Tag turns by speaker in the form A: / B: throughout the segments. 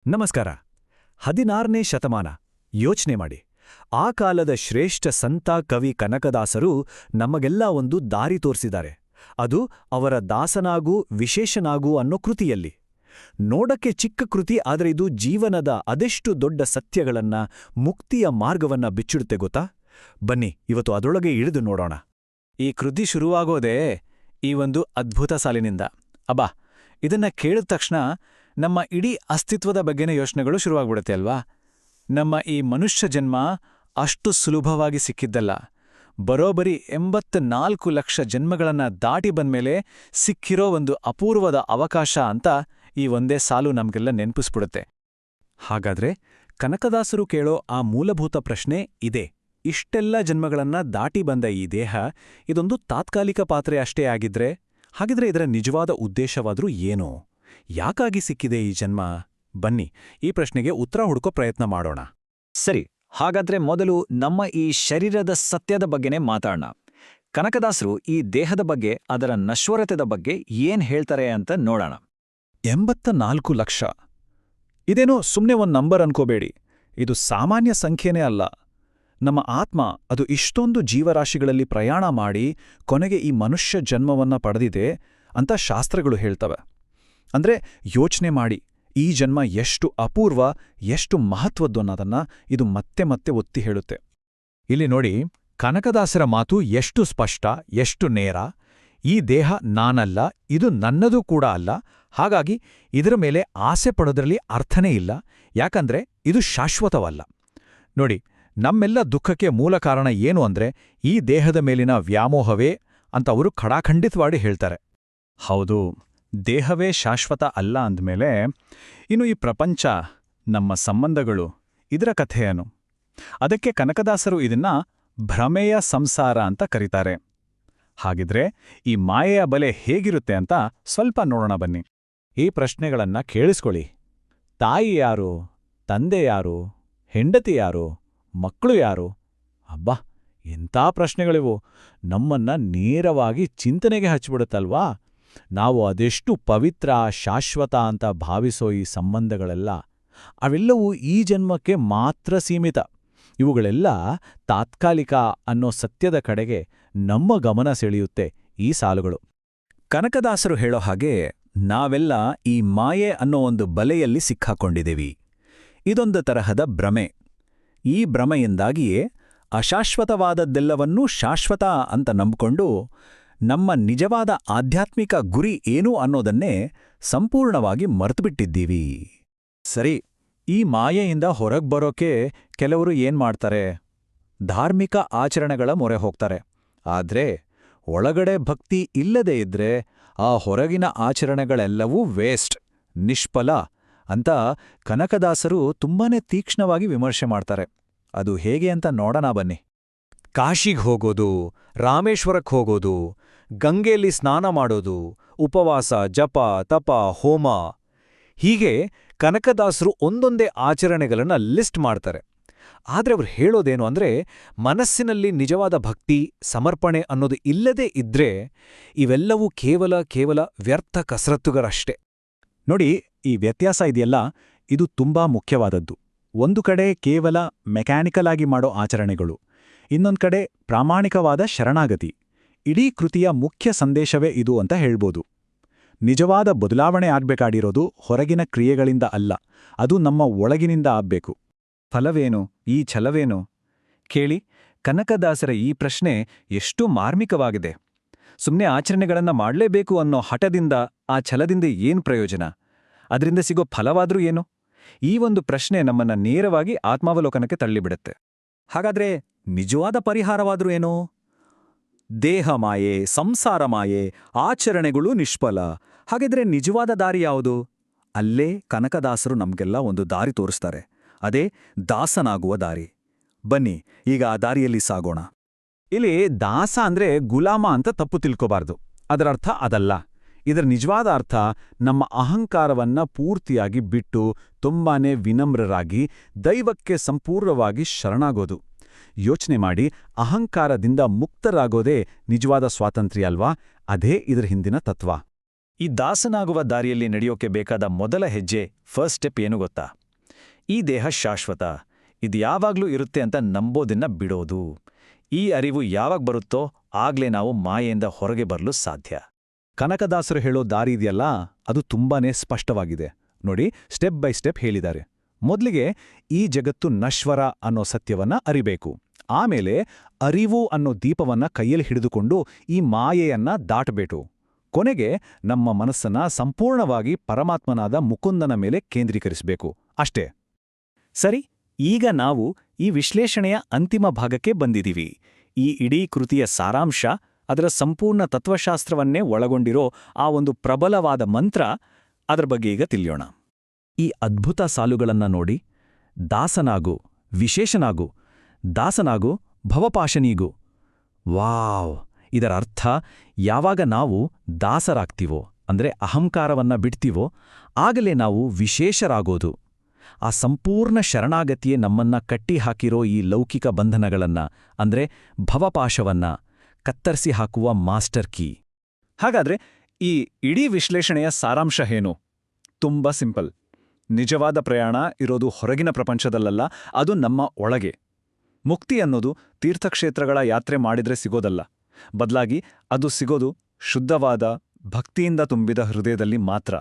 A: ನಮಸ್ಕಾರ. 16ನೇ ಶತಮಾನ ಯೋಚನೆ ಮಾಡಿ. ಆ ಕಾಲದ ಶ್ರೇಷ್ಠ ಸಂತ ಕವಿ ಕನಕದಾಸರು ನಮಗೆಲ್ಲ ಒಂದು ದಾರಿ ತೋರಿಸಿದ್ದಾರೆ. ಅದು ಅವರ ದಾಸನಾಗೂ ವಿಶೇಷನಾಗೂ ಅನ್ನೋ ಕೃತಿಯಲ್ಲಿ. ನೋಡಕ್ಕೆ ಚಿಕ್ಕ ಕೃತಿ, ಆದರೆ ಇದು ಜೀವನದ ಅದೆಷ್ಟು ದೊಡ್ಡ ಸತ್ಯಗಳನ್ನ, ಮುಕ್ತಿಯ ಮಾರ್ಗವನ್ನ ಬಿಚ್ಚಿಡುತ್ತೆ ಗೊತ್ತಾ? ಬನ್ನಿ ಇವತ್ತು ಅದರೊಳಗೆ ಇಳಿದು ನೋಡೋಣ. ಈ ಕೃತಿ ಶುರುವಾಗೋದೇ ಈ ಒಂದು ಅದ್ಭುತ ಸಾಲಿನಿಂದ. ಅಬ್ಬಾ, ಇದನ್ನ ಕೇಳಿದ ತಕ್ಷಣ ನಮ್ಮ ಇಡೀ ಅಸ್ತಿತ್ವದ ಬಗ್ಗೆನೇ ಯೋಚನೆಗಳು ಶುರುವಾಗ್ಬಿಡುತ್ತೆ ಅಲ್ವಾ? ನಮ್ಮ ಈ ಮನುಷ್ಯ ಜನ್ಮ ಅಷ್ಟು ಸುಲಭವಾಗಿ ಸಿಕ್ಕಿದ್ದಲ್ಲ. ಬರೋಬರಿ 84 ಲಕ್ಷ ಜನ್ಮಗಳನ್ನ ದಾಟಿ ಬಂದ್ಮೇಲೆ ಸಿಕ್ಕಿರೋ ಒಂದು ಅಪೂರ್ವದ ಅವಕಾಶ ಅಂತ ಈ ಒಂದೇ ಸಾಲು ನಮ್ಗೆಲ್ಲ ನೆನ್ಪಿಸ್ಬಿಡುತ್ತೆ. ಹಾಗಾದ್ರೆ ಕನಕದಾಸರು ಕೇಳೋ ಆ ಮೂಲಭೂತ ಪ್ರಶ್ನೆ ಇದೆ. ಇಷ್ಟೆಲ್ಲ ಜನ್ಮಗಳನ್ನ ದಾಟಿ ಬಂದ ಈ ದೇಹ ಇದೊಂದು ತಾತ್ಕಾಲಿಕ ಪಾತ್ರೆ ಅಷ್ಟೇ ಆಗಿದ್ರೆ, ಹಾಗಿದ್ರೆ ಇದರ ನಿಜವಾದ ಉದ್ದೇಶವಾದ್ರೂ ಏನೋ? ಯಾಕಾಗಿ ಸಿಕ್ಕಿದೆ ಈ ಜನ್ಮ? ಬನ್ನಿ ಈ ಪ್ರಶ್ನೆಗೆ ಉತ್ತರ ಹುಡುಕೋ ಪ್ರಯತ್ನ ಮಾಡೋಣ.
B: ಸರಿ, ಹಾಗಾದ್ರೆ ಮೊದಲು ನಮ್ಮ ಈ ಶರೀರದ ಸತ್ಯದ ಬಗ್ಗೆನೇ ಮಾತಾಡೋಣ. ಕನಕದಾಸರು ಈ ದೇಹದ ಬಗ್ಗೆ, ಅದರ ನಶ್ವರತೆದ ಬಗ್ಗೆ ಏನ್ ಹೇಳ್ತಾರೆ ಅಂತ ನೋಡೋಣ.
A: 84 ಲಕ್ಷ ಇದೇನೋ ಸುಮ್ನೆ ಒಂದ್ ನಂಬರ್ ಅನ್ಕೋಬೇಡಿ. ಇದು ಸಾಮಾನ್ಯ ಸಂಖ್ಯೆನೇ ಅಲ್ಲ. ನಮ್ಮ ಆತ್ಮ ಅದು ಇಷ್ಟೊಂದು ಜೀವರಾಶಿಗಳಲ್ಲಿ ಪ್ರಯಾಣ ಮಾಡಿ ಕೊನೆಗೆ ಈ ಮನುಷ್ಯ ಜನ್ಮವನ್ನ ಪಡೆದಿದೆ ಅಂತ ಶಾಸ್ತ್ರಗಳು ಹೇಳ್ತವೆ. ಅಂದ್ರೆ ಯೋಚನೆ ಮಾಡಿ, ಈ ಜನ್ಮ ಎಷ್ಟು ಅಪೂರ್ವ, ಎಷ್ಟು ಮಹತ್ವದ್ದು ಅನ್ನೋದನ್ನ ಇದು ಮತ್ತೆ ಮತ್ತೆ ಒತ್ತಿ ಹೇಳುತ್ತೆ. ಇಲ್ಲಿ ನೋಡಿ, ಕನಕದಾಸರ ಮಾತು ಎಷ್ಟು ಸ್ಪಷ್ಟ, ಎಷ್ಟು ನೇರ. ಈ ದೇಹ ನಾನಲ್ಲ, ಇದು ನನ್ನದೂ ಕೂಡ ಅಲ್ಲ. ಹಾಗಾಗಿ ಇದರ ಮೇಲೆ ಆಸೆ ಪಡೋದ್ರಲ್ಲಿ ಅರ್ಥನೇ ಇಲ್ಲ. ಯಾಕಂದ್ರೆ ಇದು ಶಾಶ್ವತವಲ್ಲ. ನೋಡಿ, ನಮ್ಮೆಲ್ಲ ದುಃಖಕ್ಕೆ ಮೂಲ ಕಾರಣ ಏನು ಅಂದ್ರೆ ಈ ದೇಹದ ಮೇಲಿನ ವ್ಯಾಮೋಹವೇ ಅಂತ ಅವರು ಖಡಾಖಂಡಿತವಾಗಿ ಹೇಳ್ತಾರೆ. ಹೌದು, ದೇಹವೇ ಶಾಶ್ವತ ಅಲ್ಲ ಅಂದಮೇಲೆ ಇನ್ನು ಈ ಪ್ರಪಂಚ, ನಮ್ಮ ಸಂಬಂಧಗಳು, ಇದರ ಕಥೆಯೇನು? ಅದಕ್ಕೆ ಕನಕದಾಸರು ಇದನ್ನ ಭ್ರಮೆಯ ಸಂಸಾರ ಅಂತ ಕರೀತಾರೆ. ಹಾಗಿದ್ರೆ ಈ ಮಾಯೆಯ ಬಲೆ ಹೇಗಿರುತ್ತೆ ಅಂತ ಸ್ವಲ್ಪ ನೋಡೋಣ ಬನ್ನಿ. ಈ ಪ್ರಶ್ನೆಗಳನ್ನ ಕೇಳಿಸ್ಕೊಳ್ಳಿ. ತಾಯಿ ಯಾರು? ತಂದೆ ಯಾರು? ಹೆಂಡತಿ ಯಾರು? ಮಕ್ಕಳು ಯಾರು? ಅಬ್ಬಾ, ಎಂಥ ಪ್ರಶ್ನೆಗಳಿವು! ನಮ್ಮನ್ನ ನೇರವಾಗಿ ಚಿಂತನೆಗೆ ಹಚ್ಚಿಬಿಡುತ್ತಲ್ವಾ? ನಾವು ಅದೆಷ್ಟು ಪವಿತ್ರ, ಶಾಶ್ವತ ಅಂತ ಭಾವಿಸೋ ಈ ಸಂಬಂಧಗಳೆಲ್ಲ, ಅವೆಲ್ಲವೂ ಈ ಜನ್ಮಕ್ಕೆ ಮಾತ್ರ ಸೀಮಿತ. ಇವುಗಳೆಲ್ಲ ತಾತ್ಕಾಲಿಕ ಅನ್ನೋ ಸತ್ಯದ ಕಡೆಗೆ ನಮ್ಮ ಗಮನ ಸೆಳೆಯುತ್ತೆ ಈ ಸಾಲುಗಳು. ಕನಕದಾಸರು ಹೇಳೋ ಹಾಗೆ ನಾವೆಲ್ಲ ಈ ಮಾಯೆ ಅನ್ನೋ ಒಂದು ಬಲೆಯಲ್ಲಿ ಸಿಕ್ಕಾಕೊಂಡಿದ್ದೀವಿ. ಇದೊಂದು ತರಹದ ಭ್ರಮೆ. ಈ ಭ್ರಮೆಯಿಂದಾಗಿಯೇ ಅಶಾಶ್ವತವಾದದ್ದೆಲ್ಲವನ್ನೂ ಶಾಶ್ವತ ಅಂತ ನಂಬಿಕೊಂಡು ನಮ್ಮ ನಿಜವಾದ ಆಧ್ಯಾತ್ಮಿಕ ಗುರಿ ಏನು ಅನ್ನೋದನ್ನೇ ಸಂಪೂರ್ಣವಾಗಿ ಮರೆತುಬಿಟ್ಟಿದ್ದೀವಿ. ಸರಿ, ಈ ಮಾಯೆಯಿಂದ ಹೊರಗ್ಬರೋಕೆ ಕೆಲವರು ಏನ್ಮಾಡ್ತಾರೆ? ಧಾರ್ಮಿಕ ಆಚರಣೆಗಳ ಮೊರೆ ಹೋಗ್ತಾರೆ. ಆದ್ರೆ ಒಳಗಡೆ ಭಕ್ತಿ ಇಲ್ಲದೇ ಇದ್ರೆ ಆ ಹೊರಗಿನ ಆಚರಣೆಗಳೆಲ್ಲವೂ ವೇಸ್ಟ್, ನಿಷ್ಫಲ ಅಂತ ಕನಕದಾಸರು ತುಂಬಾನೇ ತೀಕ್ಷ್ಣವಾಗಿ ವಿಮರ್ಶೆ ಮಾಡ್ತಾರೆ. ಅದು ಹೇಗೆ ಅಂತ ನೋಡೋಣ ಬನ್ನಿ. ಕಾಶಿಗೆ ಹೋಗೋದು, ರಾಮೇಶ್ವರಕ್ಕೆ ಹೋಗೋದು, ಗಂಗೆಯಲ್ಲಿ ಸ್ನಾನ ಮಾಡೋದು, ಉಪವಾಸ, ಜಪ, ತಪ, ಹೋಮ, ಹೀಗೆ ಕನಕದಾಸರು ಒಂದೊಂದೇ ಆಚರಣೆಗಳನ್ನ ಲಿಸ್ಟ್ ಮಾಡ್ತಾರೆ. ಆದ್ರೆ ಅವ್ರು ಹೇಳೋದೇನು ಅಂದ್ರೆ, ಮನಸ್ಸಿನಲ್ಲಿ ನಿಜವಾದ ಭಕ್ತಿ, ಸಮರ್ಪಣೆ ಅನ್ನೋದು ಇಲ್ಲದೇ ಇದ್ರೆ ಇವೆಲ್ಲವೂ ಕೇವಲ ವ್ಯರ್ಥ ಕಸರತ್ತುಗಳಷ್ಟೇ. ನೋಡಿ, ಈ ವ್ಯತ್ಯಾಸ ಇದೆಯಲ್ಲ, ಇದು ತುಂಬಾ ಮುಖ್ಯವಾದದ್ದು. ಒಂದು ಕಡೆ ಕೇವಲ ಮೆಕ್ಯಾನಿಕಲ್ ಆಗಿ ಮಾಡೋ ಆಚರಣೆಗಳು, ಇನ್ನೊಂದು ಕಡೆ ಪ್ರಾಮಾಣಿಕವಾದ ಶರಣಾಗತಿ. ಇಡೀ ಕೃತಿಯ ಮುಖ್ಯ ಸಂದೇಶವೇ ಇದು ಅಂತ ಹೇಳ್ಬೋದು. ನಿಜವಾದ ಬದಲಾವಣೆ ಆಗ್ಬೇಕಾಡಿರೋದು ಹೊರಗಿನ ಕ್ರಿಯೆಗಳಿಂದ ಅಲ್ಲ, ಅದು ನಮ್ಮ ಒಳಗಿನಿಂದ ಆಗ್ಬೇಕು. ಫಲವೇನು? ಈ ಛಲವೇನು? ಕೇಳಿ, ಕನಕದಾಸರ ಈ ಪ್ರಶ್ನೆ ಎಷ್ಟು ಮಾರ್ಮಿಕವಾಗಿದೆ. ಸುಮ್ಮನೆ ಆಚರಣೆಗಳನ್ನ ಮಾಡಲೇಬೇಕು ಅನ್ನೋ ಹಠದಿಂದ, ಆ ಛಲದಿಂದ ಏನ್ ಪ್ರಯೋಜನ? ಅದರಿಂದ ಸಿಗೋ ಫಲವಾದ್ರೂ ಏನು? ಈ ಒಂದು ಪ್ರಶ್ನೆ ನಮ್ಮನ್ನ ನೇರವಾಗಿ ಆತ್ಮಾವಲೋಕನಕ್ಕೆ ತಳ್ಳಿಬಿಡುತ್ತೆ. ಹಾಗಾದ್ರೆ ನಿಜವಾದ ಪರಿಹಾರವಾದ್ರೂ ಏನು? ದೇಹ ಮಾಯೆ, ಸಂಸಾರ ಮಾಯೆ, ಆಚರಣೆಗಳು ನಿಷ್ಫಲ. ಹಾಗಿದ್ರೆ ನಿಜವಾದ ದಾರಿ ಯಾವುದು? ಅಲ್ಲೇ ಕನಕದಾಸರು ನಮ್ಗೆಲ್ಲ ಒಂದು ದಾರಿ ತೋರಿಸ್ತಾರೆ. ಅದೇ ದಾಸನಾಗುವ ದಾರಿ. ಬನ್ನಿ ಈಗ ಆ ದಾರಿಯಲ್ಲಿ ಸಾಗೋಣ. ಇಲ್ಲಿ ದಾಸ ಅಂದ್ರೆ ಗುಲಾಮ ಅಂತ ತಪ್ಪು ತಿಳ್ಕೋಬಾರ್ದು. ಅದರರ್ಥ ಅದಲ್ಲ. ಇದರ ನಿಜವಾದ ಅರ್ಥ ನಮ್ಮ ಅಹಂಕಾರವನ್ನ ಪೂರ್ತಿಯಾಗಿ ಬಿಟ್ಟು ತುಂಬಾನೇ ವಿನಮ್ರರಾಗಿ ದೈವಕ್ಕೆ ಸಂಪೂರ್ಣವಾಗಿ ಶರಣಾಗೋದು. ಯೋಚನೆ ಮಾಡಿ, ಅಹಂಕಾರದಿಂದ ಮುಕ್ತರಾಗೋದೇ ನಿಜವಾದ ಸ್ವಾತಂತ್ರ್ಯ ಅಲ್ವಾ? ಅದೇ ಇದರ ಹಿಂದಿನ ತತ್ವ.
B: ಈ ದಾಸನಾಗುವ ದಾರಿಯಲ್ಲಿ ನಡೆಯೋಕೆ ಬೇಕಾದ ಮೊದಲ ಹೆಜ್ಜೆ ಫಸ್ಟ್ ಸ್ಟೆಪ್ ಏನು ಗೊತ್ತಾ? ಈ ದೇಹ ಶಾಶ್ವತ, ಇದು ಯಾವಾಗ್ಲೂ ಇರುತ್ತೆ ಅಂತ ನಂಬೋದನ್ನ ಬಿಡೋದು. ಈ ಅರಿವು ಯಾವಾಗ ಬರುತ್ತೋ ಆಗ್ಲೇ ನಾವು ಮಾಯೆಯಿಂದ ಹೊರಗೆ ಬರಲು ಸಾಧ್ಯ.
A: ಕನಕದಾಸರು ಹೇಳೋ ದಾರಿ ಇದೆಯಲ್ಲ, ಅದು ತುಂಬಾನೇ ಸ್ಪಷ್ಟವಾಗಿದೆ. ನೋಡಿ, ಸ್ಟೆಪ್ ಬೈ ಸ್ಟೆಪ್ ಹೇಳಿದ್ದಾರೆ. ಮೊದಲಿಗೆ ಈ ಜಗತ್ತು ನಶ್ವರ ಅನ್ನೋ ಸತ್ಯವನ್ನ ಅರಿಬೇಕು. ಆಮೇಲೆ ಅರಿವು ಅನ್ನೋ ದೀಪವನ್ನ ಕೈಯಲ್ಲಿ ಹಿಡಿದುಕೊಂಡು ಈ ಮಾಯೆಯನ್ನ ದಾಟಬೇಕು. ಕೊನೆಗೆ ನಮ್ಮ ಮನಸ್ಸನ್ನ ಸಂಪೂರ್ಣವಾಗಿ ಪರಮಾತ್ಮನಾದ ಮುಕುಂದನ ಮೇಲೆ ಕೇಂದ್ರೀಕರಿಸಬೇಕು. ಅಷ್ಟೇ.
B: ಸರಿ, ಈಗ ನಾವು ಈ ವಿಶ್ಲೇಷಣೆಯ ಅಂತಿಮ ಭಾಗಕ್ಕೆ ಬಂದಿದ್ದೀವಿ. ಈ ಇಡೀ ಕೃತಿಯ ಸಾರಾಂಶ, ಅದರ ಸಂಪೂರ್ಣ ತತ್ವಶಾಸ್ತ್ರವನ್ನೇ ಒಳಗೊಂಡಿರೋ ಆ ಒಂದು ಪ್ರಬಲವಾದ ಮಂತ್ರ, ಅದರ ಬಗ್ಗೆ ಈಗ ತಿಳಿಯೋಣ.
A: ಈ ಅದ್ಭುತ ಸಾಲುಗಳನ್ನ ನೋಡಿ. ದಾಸನಾಗು, ವಿಶೇಷನಾಗು, ದಾಸನಾಗು, ಭವಪಾಶನೀಗು. ವಾವ್! ಇದರ ಅರ್ಥ, ಯಾವಾಗ ನಾವು ದಾಸರಾಗ್ತೀವೋ, ಅಂದ್ರೆ ಅಹಂಕಾರವನ್ನ ಬಿಡ್ತೀವೋ, ಆಗಲೇ ನಾವು ವಿಶೇಷರಾಗೋದು. ಆ ಸಂಪೂರ್ಣ ಶರಣಾಗತಿಯೇ ನಮ್ಮನ್ನ ಕಟ್ಟಿಹಾಕಿರೋ ಈ ಲೌಕಿಕ ಬಂಧನಗಳನ್ನ, ಅಂದ್ರೆ ಭವಪಾಶವನ್ನ ಕತ್ತರಿಸಿ ಹಾಕುವ ಮಾಸ್ಟರ್ ಕೀ.
B: ಹಾಗಾದ್ರೆ ಈ ಇಡೀ ವಿಶ್ಲೇಷಣೆಯ ಸಾರಾಂಶ ಏನು? ತುಂಬಾ ಸಿಂಪಲ್. ನಿಜವಾದ ಪ್ರಯಾಣ ಇರೋದು ಹೊರಗಿನ ಪ್ರಪಂಚದಲ್ಲಲ್ಲ, ಅದು ನಮ್ಮ ಒಳಗೆ. ಮುಕ್ತಿ ಅನ್ನೋದು ತೀರ್ಥಕ್ಷೇತ್ರಗಳ ಯಾತ್ರೆ ಮಾಡಿದ್ರೆ ಸಿಗೋದಲ್ಲ. ಬದಲಾಗಿ ಅದು ಸಿಗೋದು ಶುದ್ಧವಾದ, ಭಕ್ತಿಯಿಂದ ತುಂಬಿದ ಹೃದಯದಲ್ಲಿ ಮಾತ್ರ.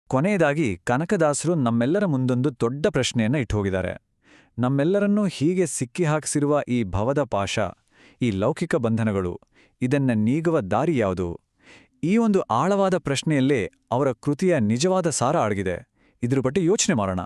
B: ಕೊನೆಯದಾಗಿ ಕನಕದಾಸರು ನಮ್ಮೆಲ್ಲರ ಮುಂದೊಂದು ದೊಡ್ಡ ಪ್ರಶ್ನೆಯನ್ನ ಇಟ್ಟುಹೋಗಿದ್ದಾರೆ. ನಮ್ಮೆಲ್ಲರನ್ನೂ ಹೀಗೆ ಸಿಕ್ಕಿಹಾಕಿಸಿರುವ ಈ ಭವದ ಪಾಶ, ಈ ಲೌಕಿಕ ಬಂಧನಗಳು, ಇದನ್ನ ನೀಗುವ ದಾರಿ ಯಾವುದು? ಈ ಒಂದು ಆಳವಾದ ಪ್ರಶ್ನೆಯಲ್ಲೇ ಅವರ ಕೃತಿಯ ನಿಜವಾದ ಸಾರ ಅಡಗಿದೆ. ಇದ್ರ ಬಗ್ಗೆ ಯೋಚನೆ ಮಾಡೋಣ.